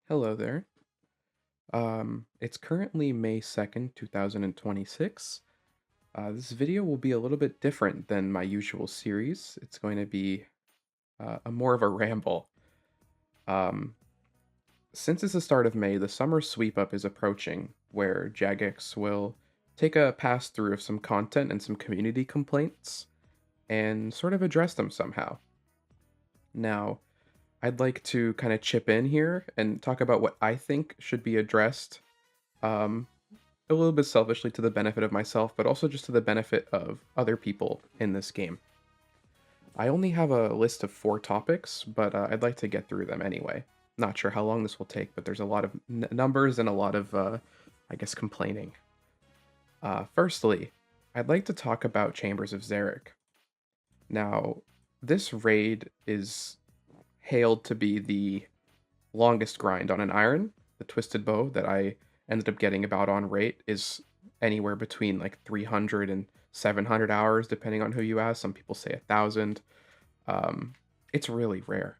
Hello there. It's currently May 2nd, 2026. This video will be a little bit different than my usual series. It's going to be a more of a ramble. Um, since it's the start of May, the summer sweep up is approaching, where Jagex will take a pass through of some content and some community complaints and sort of address them somehow. Now, I'd like to kind of chip in here and talk about what I think should be addressed. Um, a little bit selfishly to the benefit of myself, but also just to the benefit of other people in this game. I only have a list of 4 topics, but I'd like to get through them anyway. Not sure how long this will take, but there's a lot of numbers and a lot of, I guess, complaining. Firstly, I'd like to talk about Chambers of Xeric. Now, this raid is hailed to be the longest grind on an iron. The twisted bow that I ended up getting about on rate is anywhere between like 300 and 700 hours, depending on who you ask. Some people say 1,000. It's really rare.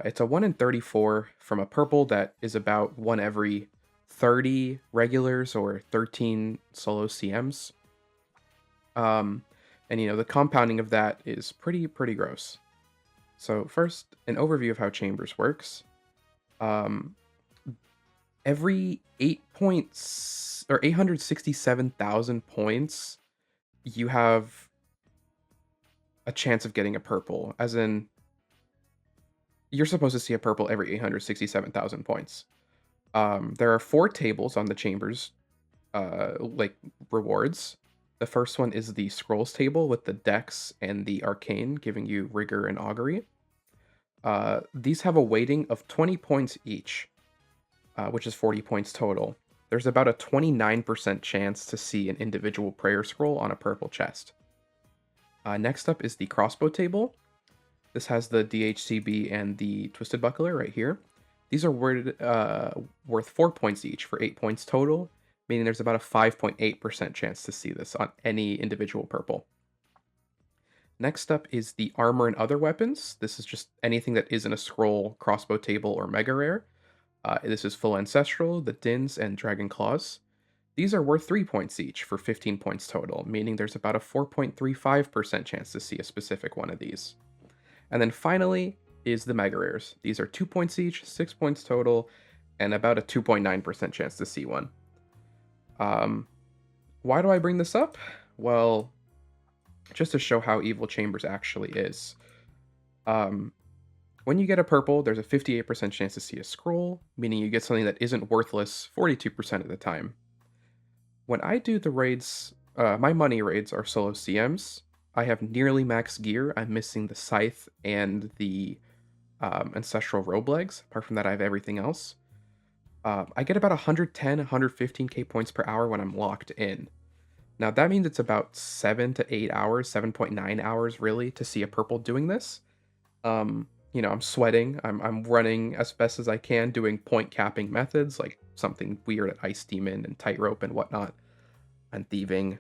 It's a 1 in 34 from a purple that is about 1 every 30 regulars or 13 solo CMs. And the compounding of that is pretty gross. So first, an overview of how Chambers works. Um, every 8 points or 867,000 points, you have a chance of getting a purple, as in you're supposed to see a purple every 867,000 points. There are 4 tables on the Chambers, like rewards. The first one is the Scrolls table with the Dex and the Arcane, giving you Rigor and Augury. These have a weighting of 20 points each, which is 40 points total. There's about a 29% chance to see an individual prayer scroll on a purple chest. Next up is the crossbow table. This has the DHCB and the Twisted Buckler right here. These are worth 4 points each for 8 points total, meaning there's about a 5.8% chance to see this on any individual purple. Next up is the armor and other weapons. This is just anything that isn't a scroll, crossbow table, or mega rare. This is full ancestral, the Dins, and Dragon Claws. These are worth 3 points each for 15 points total, meaning there's about a 4.35% chance to see a specific one of these. And then finally is the mega rares. These are 2 points each, 6 points total, and about a 2.9% chance to see one. Why do I bring this up? Well, just to show how evil Chambers actually is. When you get a purple, there's a 58% chance to see a scroll, meaning you get something that isn't worthless 42% of the time. When I do the raids, my money raids are solo CMs. I have nearly max gear. I'm missing the Scythe and the Ancestral Robe Legs. Apart from that, I have everything else. I get about 110, 115k points per hour when I'm locked in. Now, that means it's about 7 to 8 hours, 7.9 hours really, to see a purple doing this. I'm sweating. I'm running as best as I can, doing point capping methods, like something weird at Ice Demon and Tightrope and whatnot, and thieving.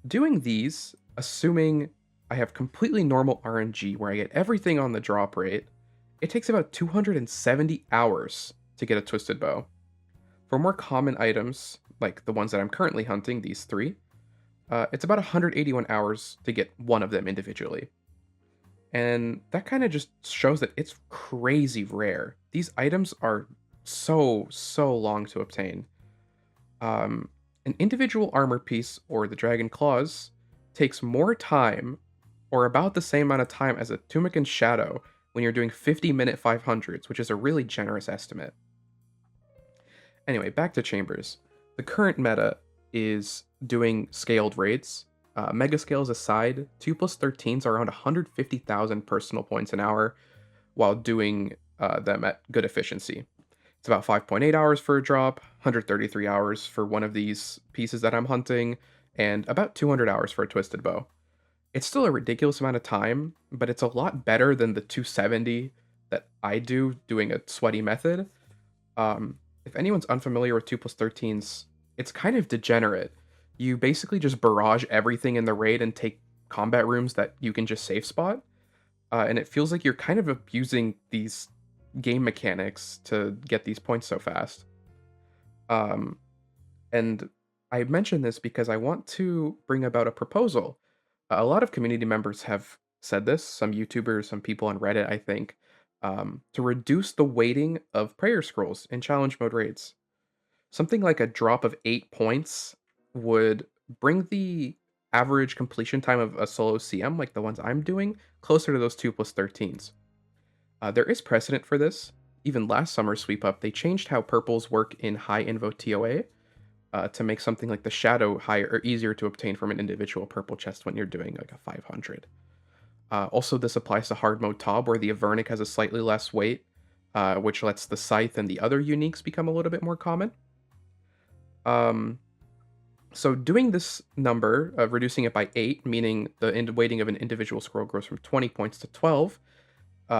Doing these, assuming I have completely normal RNG where I get everything on the drop rate, it takes about 270 hours to get a Twisted Bow. For more common items, like the ones that I'm currently hunting, these 3, it's about 181 hours to get one of them individually. And that kind of just shows that it's crazy rare. These items are so long to obtain. An individual armor piece, or the Dragon Claws, takes more time, or about the same amount of time as a Tunic and Shadow when you're doing 50-minute 500s, which is a really generous estimate. Anyway, back to Chambers. The current meta is doing scaled raids. Mega scales aside, 2 plus 13s are around 150,000 personal points an hour while doing them at good efficiency. It's about 5.8 hours for a drop, 133 hours for one of these pieces that I'm hunting, and about 200 hours for a Twisted Bow. It's still a ridiculous amount of time, but it's a lot better than the 270 that I do doing a sweaty method. If anyone's unfamiliar with 2 plus 13s, it's kind of degenerate. You basically just barrage everything in the raid and take combat rooms that you can just safe spot. And it feels like you're kind of abusing these game mechanics to get these points so fast. Um, and I mention this because I want to bring about a proposal. A lot of community members have said this, some YouTubers, some people on Reddit, I think, to reduce the weighting of prayer scrolls in challenge mode raids. Something like a drop of 8 points would bring the average completion time of a solo CM, like the ones I'm doing, closer to those 2+13s. There is precedent for this. Even last summer's sweep up, they changed how purples work in high invo TOA to make something like the shadow higher or easier to obtain from an individual purple chest when you're doing like a 500. Also, this applies to hard mode Tob, where the Avernic has a slightly less weight, which lets the Scythe and the other uniques become a little bit more common. So doing this number, reducing it by 8, meaning the weighting of an individual scroll grows from 20 points to 12,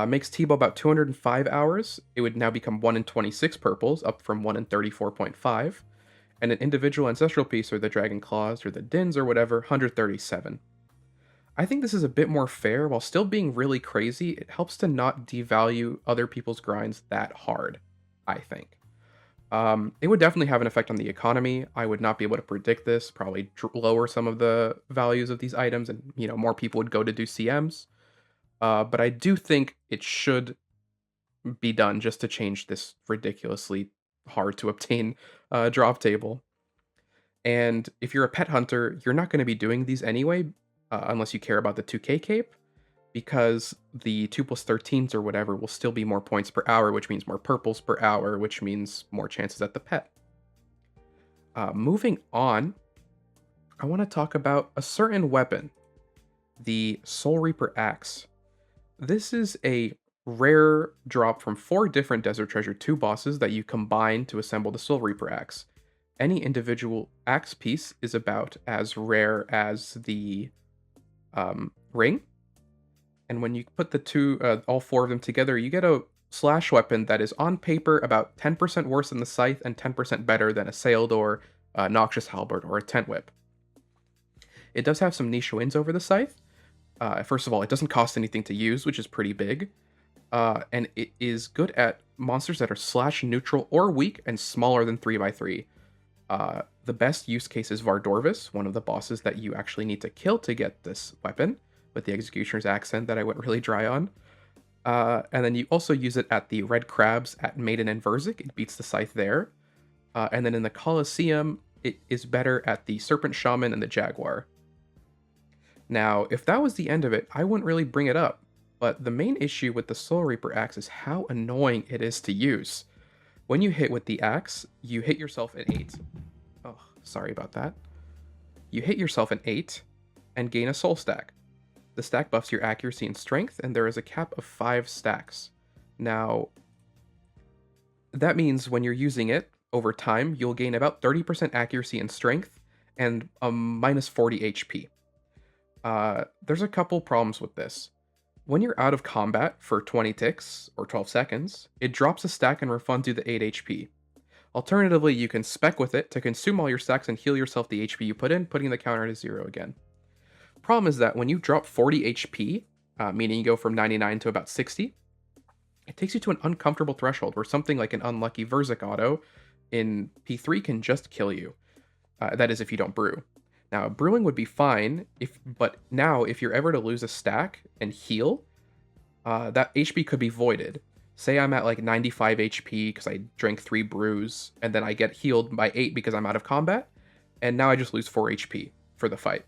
makes Tebow about 205 hours. It would now become 1 in 26 purples, up from 1 in 34.5. And an individual ancestral piece, or the Dragon Claws, or the Dins, or whatever, 137. I think this is a bit more fair. While still being really crazy, it helps to not devalue other people's grinds that hard, I think. It would definitely have an effect on the economy. I would not be able to predict this, probably lower some of the values of these items, and more people would go to do CMs. But I do think it should be done just to change this ridiculously hard to obtain drop table. And if you're a pet hunter, you're not going to be doing these anyway, unless you care about the 2K cape, because the 2+13s or whatever will still be more points per hour, which means more purples per hour, which means more chances at the pet. Moving on, I want to talk about a certain weapon, the Soulreaper Axe. This is a rare drop from 4 different Desert Treasure 2 bosses that you combine to assemble the Soulreaper Axe. Any individual axe piece is about as rare as the ring, and when you put the two, all 4 of them together, you get a slash weapon that is on paper about 10% worse than the Scythe and 10% better than a Saildor, Noxious Halberd, or a Tent Whip. It does have some niche wins over the Scythe. First of all, it doesn't cost anything to use, which is pretty big. And it is good at monsters that are slash neutral or weak and smaller than 3x3. The best use case is Vardorvis, one of the bosses that you actually need to kill to get this weapon, with the Executioner's accent that I went really dry on. And then you also use it at the Red Crabs at Maiden and Verzik. It beats the Scythe there. And then in the Colosseum, it is better at the Serpent Shaman and the Jaguar. Now, if that was the end of it, I wouldn't really bring it up. But the main issue with the Soulreaper Axe is how annoying it is to use. When you hit with the axe, you hit yourself an 8. Oh, sorry about that. You hit yourself an 8 and gain a soul stack. The stack buffs your accuracy and strength, and there is a cap of 5 stacks. Now, that means when you're using it, over time, you'll gain about 30% accuracy and strength, and a minus 40 HP. There's a couple problems with this. When you're out of combat for 20 ticks, or 12 seconds, it drops a stack and refunds you the 8 HP. Alternatively, you can spec with it to consume all your stacks and heal yourself the HP you put in, putting the counter to 0 again. Problem is that when you drop 40 HP, meaning you go from 99 to about 60, it takes you to an uncomfortable threshold where something like an unlucky Verzik auto in P3 can just kill you. That is if you don't brew. Now, brewing would be fine, but now if you're ever to lose a stack and heal, that HP could be voided. Say I'm at like 95 HP because I drank 3 brews, and then I get healed by 8 because I'm out of combat, and now I just lose 4 HP for the fight.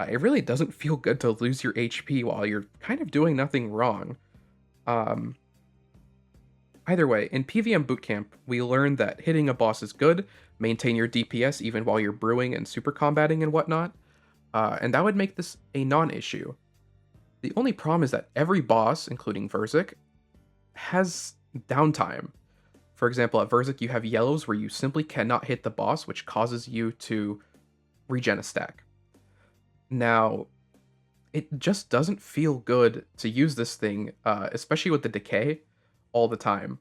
It really doesn't feel good to lose your HP while you're kind of doing nothing wrong. Either way, in PVM Bootcamp, we learned that hitting a boss is good, maintain your DPS even while you're brewing and super combating and whatnot, and that would make this a non-issue. The only problem is that every boss, including Verzik, has downtime. For example, at Verzik, you have yellows where you simply cannot hit the boss, which causes you to regen a stack. Now, it just doesn't feel good to use this thing, especially with the decay, all the time.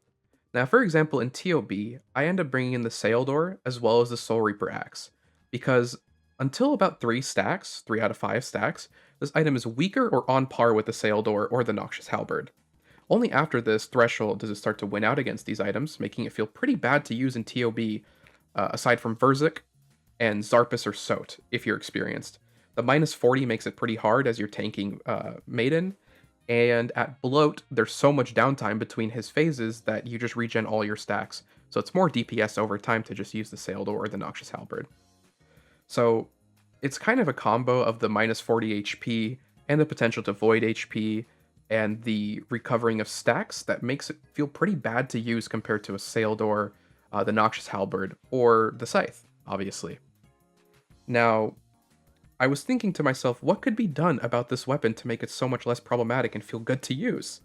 Now, for example, in TOB, I end up bringing in the Saildor as well as the Soulreaper Axe, because until about 3 stacks, 3 out of 5 stacks, this item is weaker or on par with the Saildor or the Noxious Halberd. Only after this threshold does it start to win out against these items, making it feel pretty bad to use in TOB, aside from Verzik and Zarpus or Sot, if you're experienced. The minus 40 makes it pretty hard as you're tanking Maiden, and at Bloat, there's so much downtime between his phases that you just regen all your stacks, so it's more DPS over time to just use the Sailor or the Noxious Halberd. So it's kind of a combo of the minus 40 HP and the potential to void HP and the recovering of stacks that makes it feel pretty bad to use compared to a Saildor, the Noxious Halberd, or the Scythe, obviously. Now, I was thinking to myself, what could be done about this weapon to make it so much less problematic and feel good to use?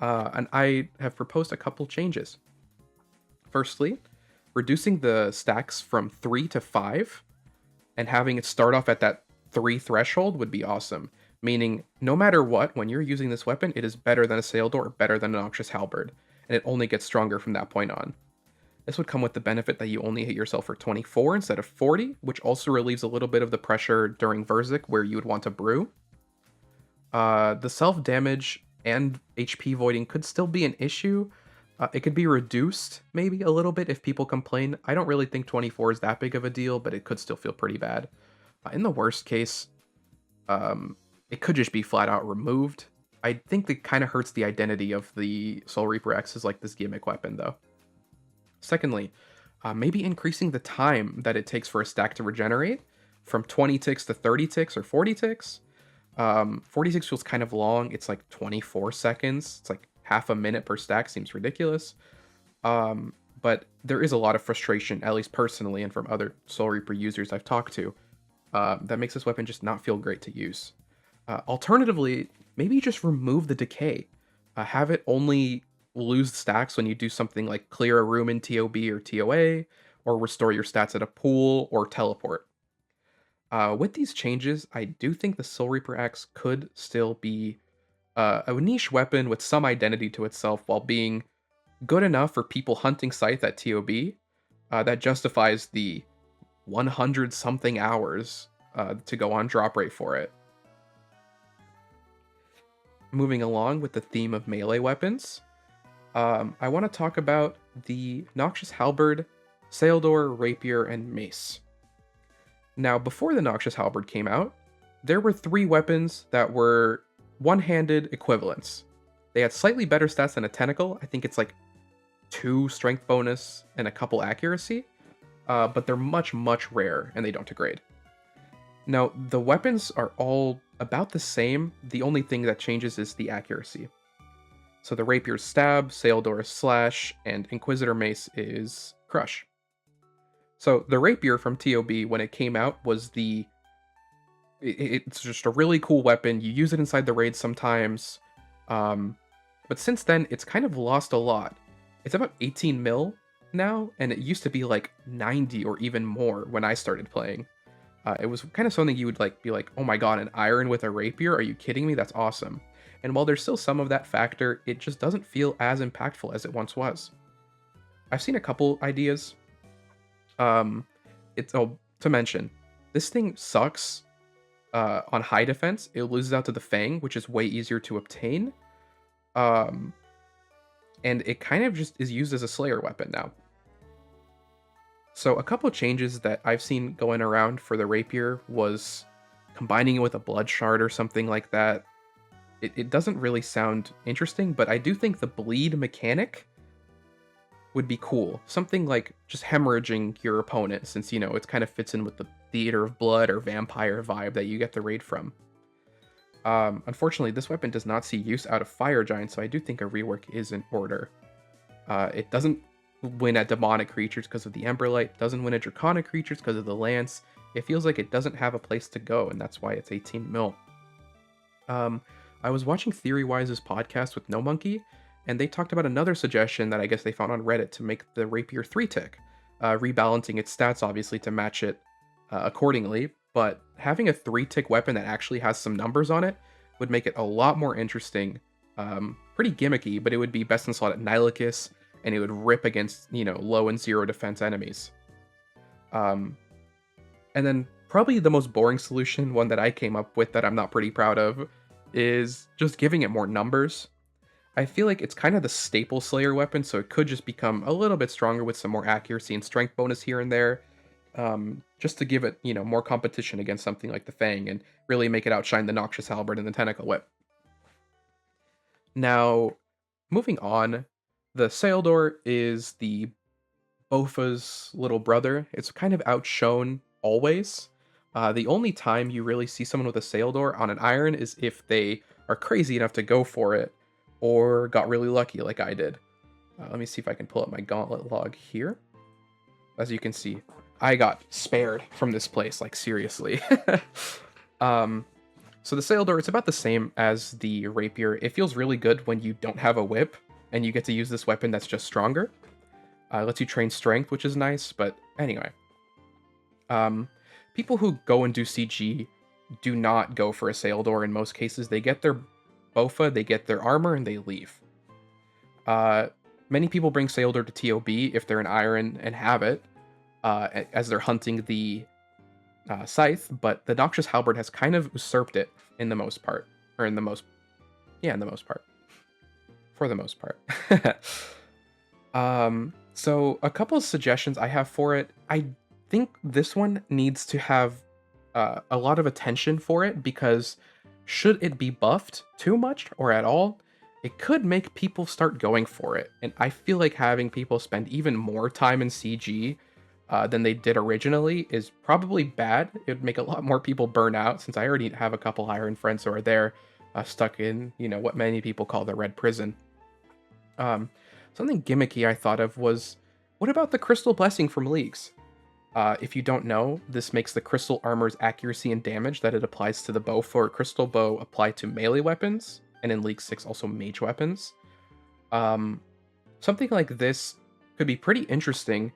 And I have proposed a couple changes. Firstly, reducing the stacks from 3 to 5 and having it start off at that 3 threshold would be awesome. Meaning, no matter what, when you're using this weapon, it is better than a Saildor or better than a Noxious Halberd, and it only gets stronger from that point on. This would come with the benefit that you only hit yourself for 24 instead of 40, which also relieves a little bit of the pressure during Verzik where you would want to brew. The self-damage and HP voiding could still be an issue. It could be reduced maybe a little bit if people complain. I don't really think 24 is that big of a deal, but it could still feel pretty bad. In the worst case, it could just be flat out removed. I think that kind of hurts the identity of the Soulreaper Axe as like this gimmick weapon though. Secondly, maybe increasing the time that it takes for a stack to regenerate from 20 ticks to 30 ticks or 40 ticks. 40 ticks feels kind of long. It's like 24 seconds. It's like half a minute per stack. Seems ridiculous. But there is a lot of frustration, at least personally and from other Soulreaper users I've talked to, that makes this weapon just not feel great to use. Alternatively, maybe just remove the decay. Have it only lose stacks when you do something like clear a room in TOB or TOA, or restore your stats at a pool, or teleport. With these changes, I do think the Soulreaper Axe could still be a niche weapon with some identity to itself while being good enough for people hunting Scythe at TOB that justifies the 100-something hours to go on drop rate for it. Moving along with the theme of melee weapons, I want to talk about the Noxious Halberd, Saildor, Rapier, and Mace. Now, before the Noxious Halberd came out, there were 3 weapons that were one-handed equivalents. They had slightly better stats than a Tentacle. I think it's like 2 strength bonus and a couple accuracy, but they're much, much rarer and they don't degrade. Now, the weapons are all about the same. The only thing that changes is the accuracy. So the Rapier's Stab, Saildor's Slash, and Inquisitor Mace is Crush. So the Rapier from TOB, when it came out, was it's just a really cool weapon. You use it inside the raid sometimes. But since then, it's kind of lost a lot. It's about 18 mil now, and it used to be like 90 or even more when I started playing. It was kind of something you would be like, oh my god, an iron with a rapier? Are you kidding me? That's awesome. And while there's still some of that factor, it just doesn't feel as impactful as it once was. I've seen a couple ideas. To mention, this thing sucks on high defense. It loses out to the Fang, which is way easier to obtain. And it kind of just is used as a Slayer weapon now. So a couple changes that I've seen going around for the Rapier was combining it with a Blood Shard or something like that. It doesn't really sound interesting, but I do think the bleed mechanic would be cool. Something like just hemorrhaging your opponent, since, you know, it kind of fits in with the Theater of Blood or Vampire vibe that you get the raid from. Unfortunately, this weapon does not see use out of Fire Giant, so I do think a rework is in order. It doesn't win at demonic creatures because of the Emberlight, doesn't win at draconic creatures because of the Lance. It feels like it doesn't have a place to go, and that's why it's 18 mil. I was watching Theorywise's podcast with No Monkey, and they talked about another suggestion that I guess they found on Reddit to make the Rapier 3-tick, rebalancing its stats obviously to match it accordingly, but having a 3-tick weapon that actually has some numbers on it would make it a lot more interesting. Pretty gimmicky, but it would be best in slot at Nilicus, and it would rip against, you know, low and 0 defense enemies. And then probably the most boring solution, one that I came up with that I'm not pretty proud of, is just giving it more numbers. I feel like it's kind of the staple Slayer weapon, so it could just become a little bit stronger with some more accuracy and strength bonus here and there, just to give it, more competition against something like the Fang and really make it outshine the Noxious Halberd and the Tentacle Whip. Now, moving on, the Saildor is the Bofa's little brother. It's kind of outshone always. The only time you really see someone with a Saildor on an iron is if they are crazy enough to go for it or got really lucky like I did. Let me see if I can pull up my gauntlet log here. As you can see, I got spared from this place, like seriously. So the Saildor, it's about the same as the Rapier. It feels really good when you don't have a whip and you get to use this weapon that's just stronger. Lets you train strength, which is nice, but anyway. People who go and do CG do not go for a Saildor in most cases. They get their Bofa, they get their armor, and they leave. Many people bring Saildor to TOB if they're an Iron and have it, as they're hunting the Scythe, but the Noxious Halberd has kind of usurped it in the most part. Or in the most... Yeah, in the most part. For the most part. So a couple of suggestions I have for it. I think this one needs to have a lot of attention for it, because should it be buffed too much or at all, it could make people start going for it. And I feel like having people spend even more time in CG than they did originally is probably bad. It would make a lot more people burn out, since I already have a couple Iron friends who are there, stuck in, what many people call the Red Prison. Something gimmicky I thought of was, what about the Crystal Blessing from Leagues? If you don't know, this makes the Crystal Armor's accuracy and damage that it applies to the bow for Crystal Bow apply to melee weapons, and in League 6 also mage weapons. Something like this could be pretty interesting.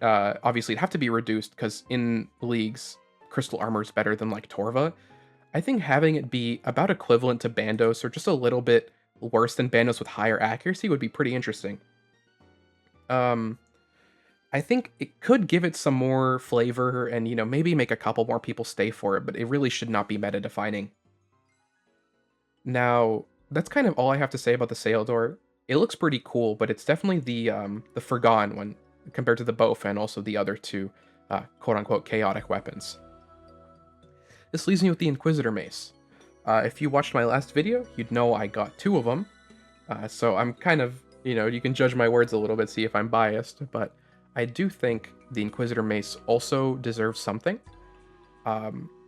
Obviously, it'd have to be reduced, because in Leagues, Crystal Armor is better than, like, Torva. I think having it be about equivalent to Bandos, or just a little bit worse than Bandos with higher accuracy, would be pretty interesting. I think it could give it some more flavor and, maybe make a couple more people stay for it, but it really should not be meta-defining. Now, that's kind of all I have to say about the Saildor. It looks pretty cool, but it's definitely the forgotten one compared to the Bofa and also the other two, quote-unquote, chaotic weapons. This leaves me with the Inquisitor Mace. If you watched my last video, you'd know I got 2 of them. So I'm kind of, you can judge my words a little bit, see if I'm biased, but I do think the Inquisitor Mace also deserves something.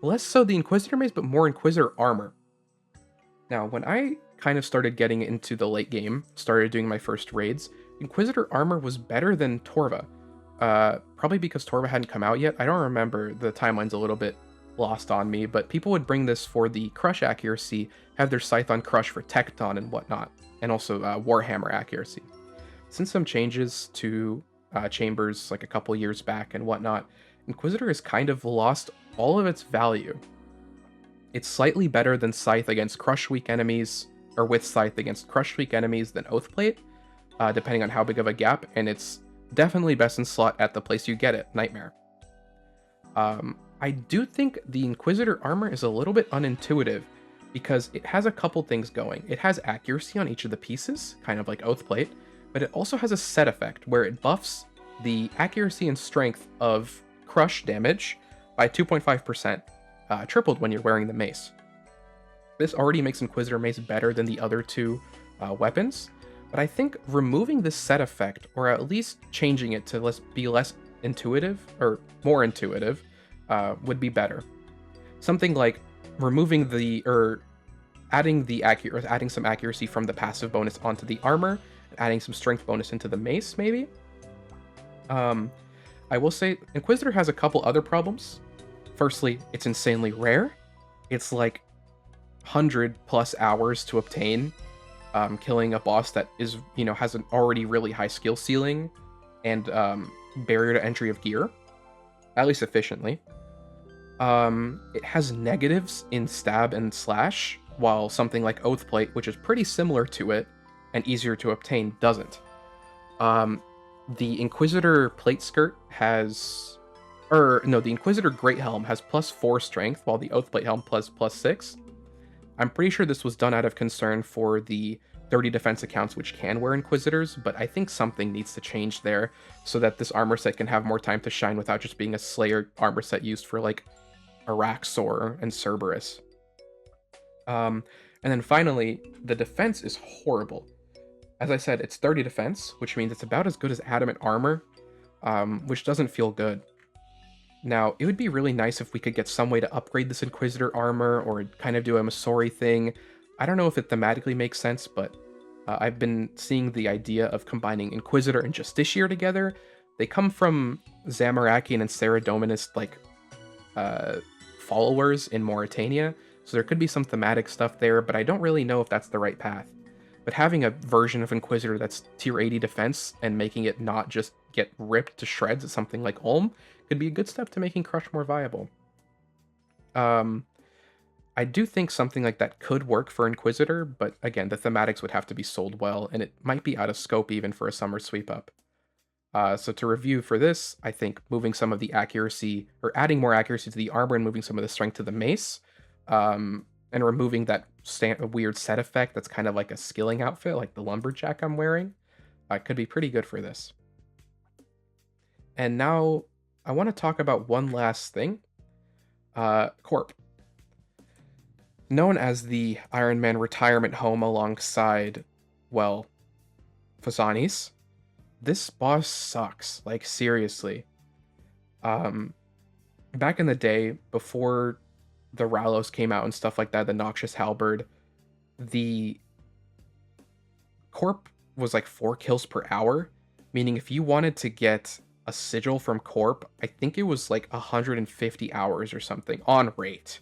Less so the Inquisitor Mace, but more Inquisitor Armor. Now, when I kind of started getting into the late game, started doing my first raids, Inquisitor Armor was better than Torva. Probably because Torva hadn't come out yet. I don't remember, the timeline's a little bit lost on me, but people would bring this for the crush accuracy, have their Scythe on crush for Tecton and whatnot, and also Warhammer accuracy. Since some changes to chambers like a couple years back and whatnot, Inquisitor has kind of lost all of its value. It's slightly better than Scythe against crush weak enemies, or with Scythe against crush weak enemies than Oathplate, depending on how big of a gap, and it's definitely best in slot at the place you get it, Nightmare. I do think the Inquisitor armor is a little bit unintuitive, because it has a couple things going. It has accuracy on each of the pieces, kind of like Oathplate, but it also has a set effect where it buffs the accuracy and strength of crush damage by 2.5%, tripled when you're wearing the mace. This already makes Inquisitor Mace better than the other 2 weapons, but I think removing this set effect, or at least changing it to be less intuitive, or more intuitive, would be better. Something like removing adding some accuracy from the passive bonus onto the armor, and adding some strength bonus into the mace, maybe? I will say, Inquisitor has a couple other problems. Firstly, it's insanely rare. It's like 100+ hours to obtain, killing a boss that is, has an already really high skill ceiling and barrier to entry of gear, at least efficiently. It has negatives in stab and slash, while something like Oathplate, which is pretty similar to it and easier to obtain, doesn't. The Inquisitor Plate Skirt has... the Inquisitor Great Helm has +4 strength, while the Oathplate Helm +6. I'm pretty sure this was done out of concern for the 30 defense accounts which can wear Inquisitors, but I think something needs to change there so that this armor set can have more time to shine without just being a Slayer armor set used for like Araxor and Cerberus. And then finally, the defense is horrible. As I said, it's 30 defense, which means it's about as good as adamant armor, which doesn't feel good. Now, it would be really nice if we could get some way to upgrade this Inquisitor armor or kind of do a Masori thing. I don't know if it thematically makes sense, but I've been seeing the idea of combining Inquisitor and Justiciar together. They come from Zamorakian and Saradominist, like, followers in Mauritania, so there could be some thematic stuff there, but I don't really know if that's the right path. But having a version of Inquisitor that's tier 80 defense and making it not just get ripped to shreds at something like Ulm could be a good step to making Crush more viable. I do think something like that could work for Inquisitor, but again, the thematics would have to be sold well, and it might be out of scope even for a summer sweep up. So to review for this, I think moving some of the accuracy, or adding more accuracy to the armor and moving some of the strength to the mace, and removing that weird set effect that's kind of like a skilling outfit, like the lumberjack I'm wearing, could be pretty good for this. And now I want to talk about one last thing. Corp. Known as the Iron Man retirement home alongside, well, Fazanis, this boss sucks, like seriously. Back in the day, before the Ralos came out and stuff like that, the Noxious Halberd, the Corp was like 4 kills per hour, meaning if you wanted to get a sigil from Corp, I think it was like 150 hours or something on rate.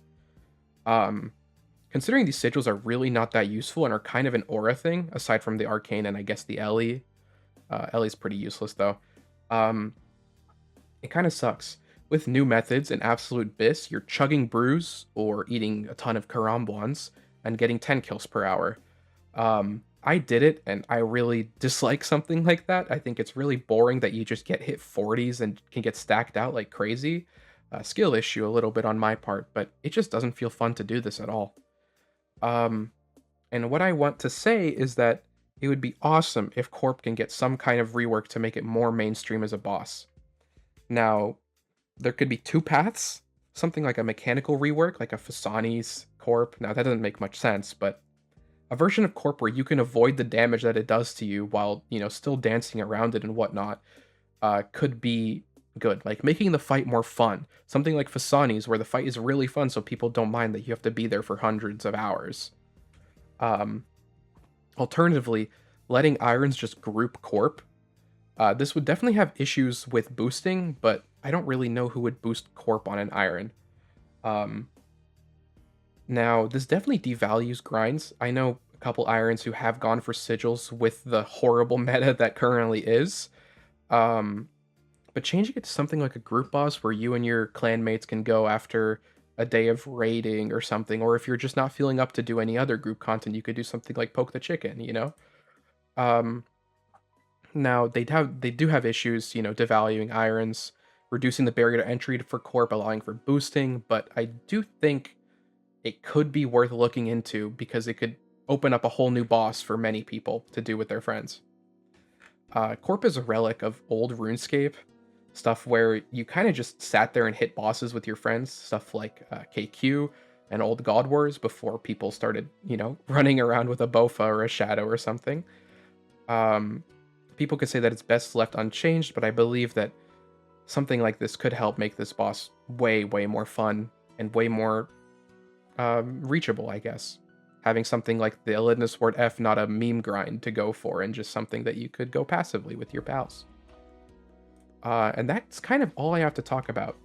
Considering these sigils are really not that useful and are kind of an aura thing, aside from the Arcane and I guess the Ellie. Ellie's pretty useless though. It kind of sucks. With new methods and Absolute Bis, you're chugging brews or eating a ton of karambwans and getting 10 kills per hour. I did it, and I really dislike something like that. I think it's really boring that you just get hit 40s and can get stacked out like crazy. Skill issue a little bit on my part, but it just doesn't feel fun to do this at all. And what I want to say is that it would be awesome if Corp can get some kind of rework to make it more mainstream as a boss. Now, there could be 2 paths. Something like a mechanical rework, like a Fasani's Corp. Now, that doesn't make much sense, but a version of Corp where you can avoid the damage that it does to you while, still dancing around it and whatnot, could be good. Like, making the fight more fun. Something like Fasani's, where the fight is really fun so people don't mind that you have to be there for hundreds of hours. Alternatively, letting Irons just group Corp. This would definitely have issues with boosting, but I don't really know who would boost Corp on an Iron. Now, this definitely devalues grinds. I know a couple Irons who have gone for sigils with the horrible meta that currently is. But changing it to something like a group boss where you and your clanmates can go after a day of raiding or something, or if you're just not feeling up to do any other group content, you could do something like Poke the Chicken, Now, they do have issues, devaluing Irons, reducing the barrier to entry for Corp, allowing for boosting, but I do think it could be worth looking into because it could open up a whole new boss for many people to do with their friends. Corp is a relic of old RuneScape, stuff where you kind of just sat there and hit bosses with your friends, stuff like KQ and old God Wars before people started, running around with a Bofa or a Shadow or something. People could say that it's best left unchanged, but I believe that something like this could help make this boss way, way more fun and way more reachable, I guess. Having something like the Elidna Ward F not a meme grind to go for, and just something that you could go passively with your pals. And that's kind of all I have to talk about.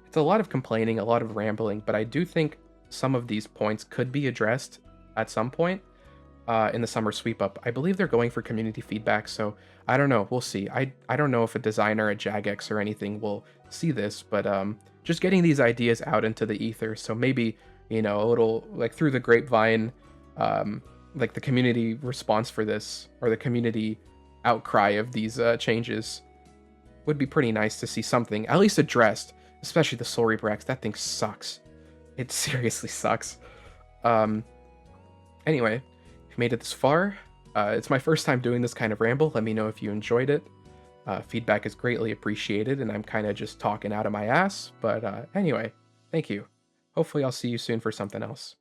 It's a lot of complaining, a lot of rambling, but I do think some of these points could be addressed at some point in the summer sweep up. I believe they're going for community feedback, so I don't know. We'll see. I don't know if a designer at Jagex or anything will see this, but just getting these ideas out into the ether, so maybe, a little, like, through the grapevine, like the community response for this, or the community outcry of these changes, would be pretty nice to see something at least addressed, especially the Soulreaper Axe. That thing sucks. It seriously sucks. Anyway, if you made it this far, It's my first time doing this kind of ramble. Let me know if you enjoyed it. Feedback is greatly appreciated, and I'm kind of just talking out of my ass. But anyway, thank you. Hopefully, I'll see you soon for something else.